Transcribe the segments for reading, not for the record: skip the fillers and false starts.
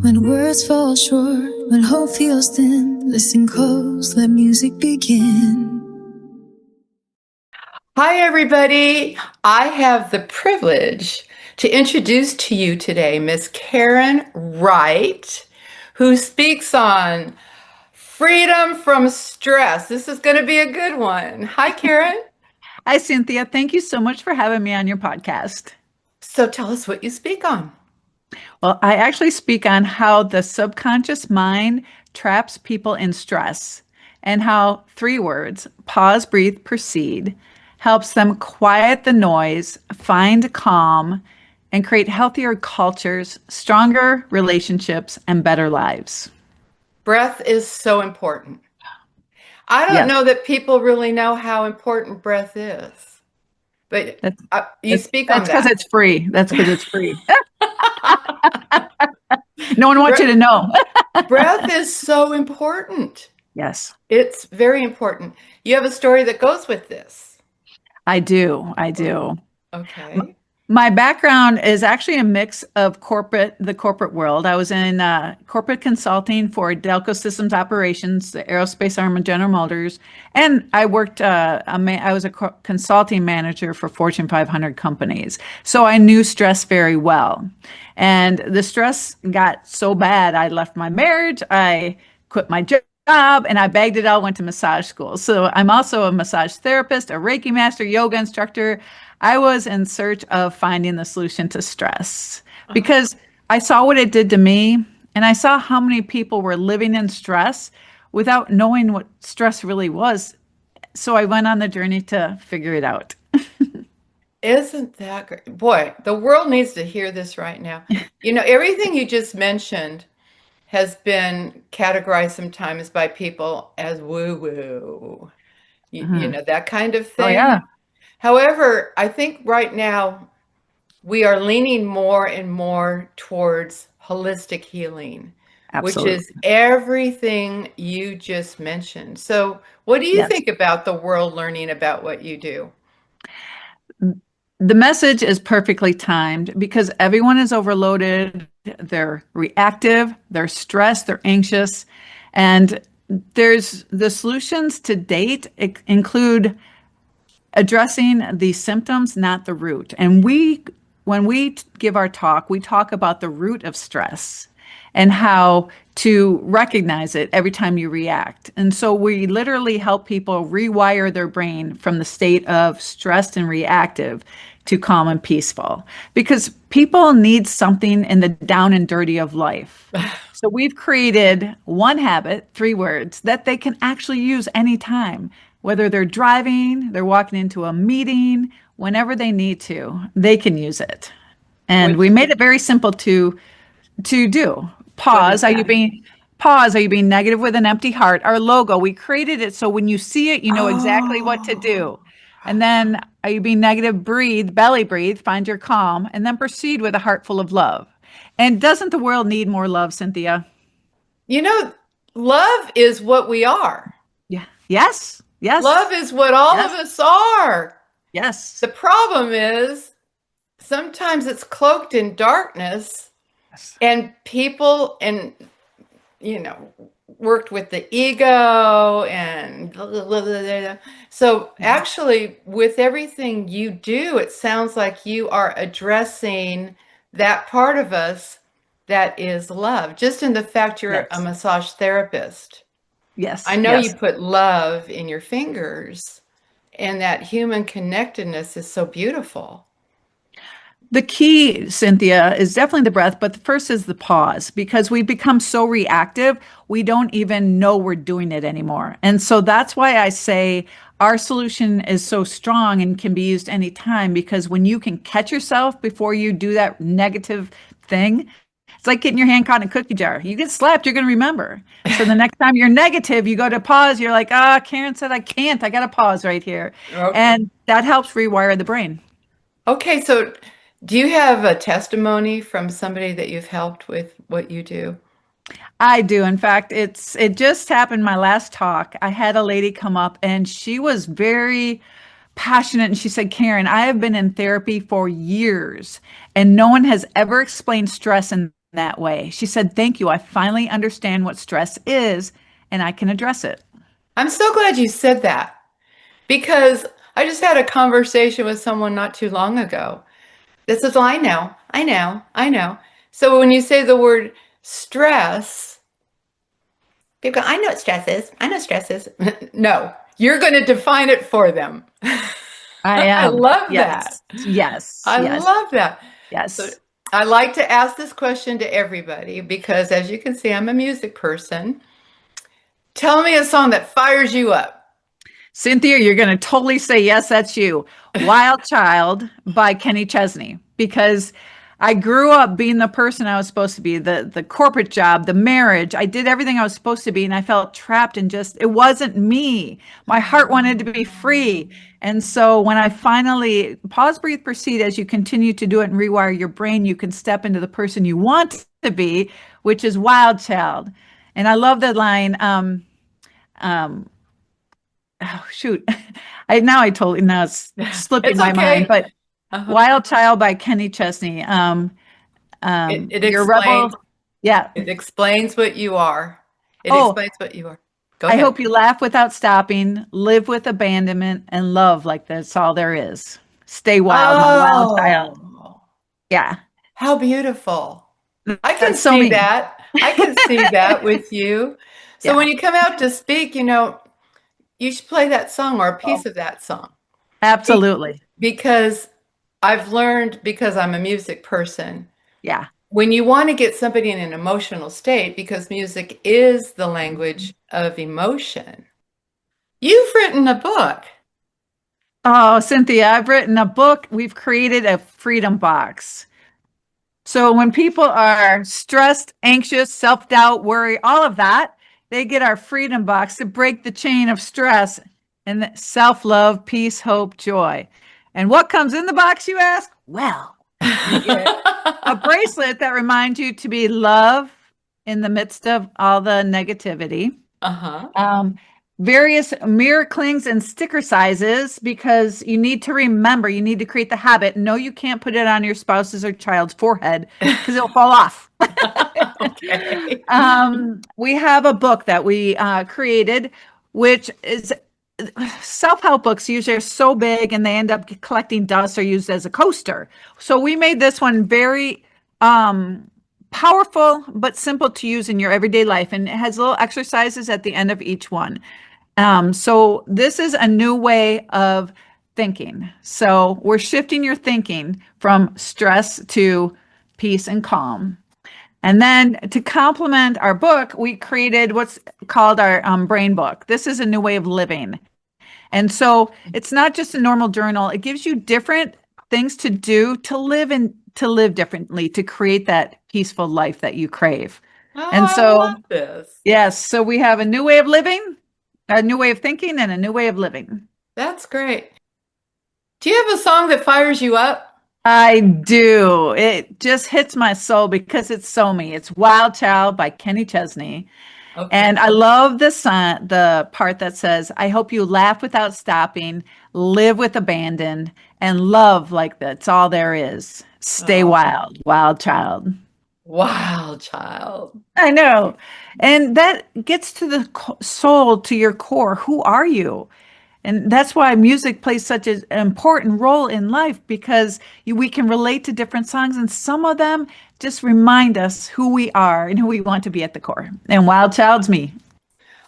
When words fall short, when hope feels thin, listen close, let music begin. Hi, everybody. I have the privilege to introduce to you today Miss Karen Wright, who speaks on freedom from stress. This is going to be a good one. Hi, Karen. Hi, Cynthia. Thank you so much for having me on your podcast. So tell us what you speak on. Well, I actually speak on how the subconscious mind traps people in stress and how 3 words, pause, breathe, proceed, helps them quiet the noise, find calm, and create healthier cultures, stronger relationships, and better lives. Breath is so important. I don't know that people really know how important breath is, but you speak on that. That's because it's free. That's because it's free. No one wants you to know. Breath is so important. Yes. It's very important. You have a story that goes with this. I do. Okay. My background is actually a mix of the corporate world. I was in corporate consulting for Delco Systems Operations, the aerospace arm of General Motors, and I worked. I was a consulting manager for Fortune 500 companies, so I knew stress very well. And the stress got so bad, I left my marriage, I quit my job, and I bagged it all, went to massage school. So I'm also a massage therapist, a Reiki master, yoga instructor. I was in search of finding the solution to stress because I saw what it did to me, and I saw how many people were living in stress without knowing what stress really was. So I went on the journey to figure it out. Isn't that great? Boy, the world needs to hear this right now. You know, everything you just mentioned has been categorized sometimes by people as woo-woo, you know, that kind of thing. Oh, yeah. However, I think right now we are leaning more and more towards holistic healing, Absolutely. which is everything you just mentioned. So what do you think about the world learning about what you do? The message is perfectly timed because everyone is overloaded. They're reactive, they're stressed, they're anxious. And there's the solutions to date include addressing the symptoms, not the root. And when we give our talk, we talk about the root of stress and how to recognize it every time you react. And so we literally help people rewire their brain from the state of stressed and reactive to calm and peaceful, because people need something in the down and dirty of life. So we've created one habit, 3 words, that they can actually use anytime, whether they're driving, they're walking into a meeting, whenever they need to, they can use it. And we made it very simple to do. Pause. Are you being negative with an empty heart? Our logo, we created it so when you see it, you know exactly what to do. And then, are you being negative? Breathe, belly breathe, find your calm, and then proceed with a heart full of love. And doesn't the world need more love, Cynthia? You know, love is what we are. Yeah. Yes. Love is what all of us are. Yes. The problem is sometimes it's cloaked in darkness, and people, and worked with the ego and so actually with everything you do, it sounds like you are addressing that part of us that is love, just in the fact you're a massage therapist. Yes. I know you put love in your fingers, and that human connectedness is so beautiful. The key, Cynthia, is definitely the breath, but the first is the pause, because we become so reactive, we don't even know we're doing it anymore. And so that's why I say our solution is so strong and can be used anytime, because when you can catch yourself before you do that negative thing, it's like getting your hand caught in a cookie jar. You get slapped, you're going to remember. So the next time you're negative, you go to pause, you're like, Karen said I can't. I got to pause right here. Okay. And that helps rewire the brain. Okay, so do you have a testimony from somebody that you've helped with what you do? I do. In fact, it just happened my last talk. I had a lady come up and she was very passionate, and she said, Karen, I have been in therapy for years and no one has ever explained stress in that way. She said, "Thank you. I finally understand what stress is and I can address it." I'm so glad you said that because I just had a conversation with someone not too long ago that says, well, I know. So when you say the word stress, people go, I know what stress is. I know stress is. No, you're going to define it for them. I I am. love that. Yes. Yes. I Yes. love that. So Yes. I like to ask this question to everybody because, as you can see, I'm a music person. Tell me a song that fires you up. Cynthia, you're going to totally say, yes, that's you. Wild Child by Kenny Chesney, because I grew up being the person I was supposed to be, the corporate job, the marriage. I did everything I was supposed to be, and I felt trapped and just, it wasn't me. My heart wanted to be free. And so when I finally pause, breathe, proceed, as you continue to do it and rewire your brain, you can step into the person you want to be, which is Wild Child. And I love that line. Um, oh shoot, now it's slipping It's my mind, okay. but Uh-huh. Wild Child by Kenny Chesney. It You're a rebel. explains Yeah. it explains what you are. It Oh, explains what you are. Go I ahead. hope you laugh without stopping, live with abandonment, and love like that's all there is. Stay wild, my wild child. Oh, Yeah, how beautiful. I can that's so see me. that. I can see that with you. So Yeah. when you come out to speak, you should play that song or a Oh, piece of that song. Be- absolutely. Because I've learned, because I'm a music person, Yeah. when you want to get somebody in an emotional state, because music is the language of emotion, you've written a book. Oh, Cynthia, I've written a book. We've created a freedom box. So when people are stressed, anxious, self-doubt, worry, all of that, they get our freedom box to break the chain of stress and self-love, peace, hope, joy. And what comes in the box, you ask? Well, you get a bracelet that reminds you to be love in the midst of all the negativity. Uh-huh. Um, Various mirror clings and sticker sizes, because you need to remember, you need to create the habit. No, you can't put it on your spouse's or child's forehead because it'll fall off. Okay. We have a book that we created, which is self-help books usually are so big and they end up collecting dust or used as a coaster. So we made this one very powerful but simple to use in your everyday life, and it has little exercises at the end of each one. So this is a new way of thinking. So we're shifting your thinking from stress to peace and calm. And then to complement our book, we created what's called our brain book. This is a new way of living. And so it's not just a normal journal. It gives you different things to do to live and to live differently, to create that peaceful life that you crave. Oh, And I so, love this. yes, so we have a new way of living, a new way of thinking, and a new way of living. That's great. Do you have a song that fires you up? I do. It just hits my soul because it's so me. It's Wild Child by Kenny Chesney. Okay. And I love the part that says, I hope you laugh without stopping, live with abandon, and love like that's all there is. Stay Oh, wild, wild child. wild child. I know. And that gets to the soul, to your core. Who are you? And that's why music plays such an important role in life, because we can relate to different songs, and some of them just remind us who we are and who we want to be at the core. And Wild Child's me.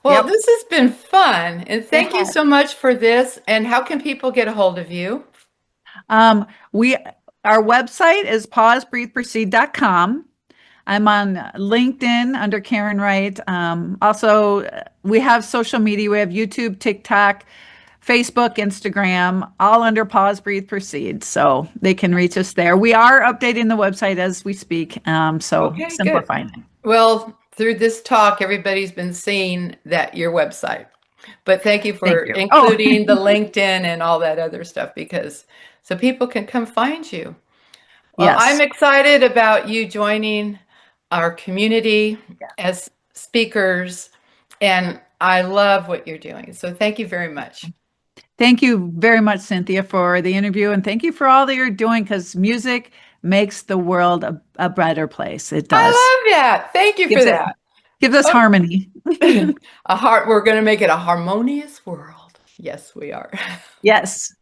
Well, Yep. this has been fun. And It thank you has. so much for this. And how can people get a hold of you? Um, we Our website is pausebreatheproceed.com. I'm on LinkedIn under Karen Wright. Also, we have social media. We have YouTube, TikTok, Facebook, Instagram, all under Pause, Breathe, Proceed. So they can reach us there. We are updating the website as we speak. So Okay, good. simplifying it. Well, through this talk, everybody's been seeing that your website. But thank you Thank for you. Oh, including the LinkedIn and all that other stuff, because so people can come find you. Well, I'm yes. excited about you joining our community Yeah. as speakers, and I love what you're doing. So thank you very much. Thank you very much, Cynthia, for the interview. And thank you for all that you're doing, because music makes the world a brighter place. It I does. love that. Thank you for Gives it, that. gives us Oh. harmony. We're going to make it a harmonious world. Yes, we are. Yes.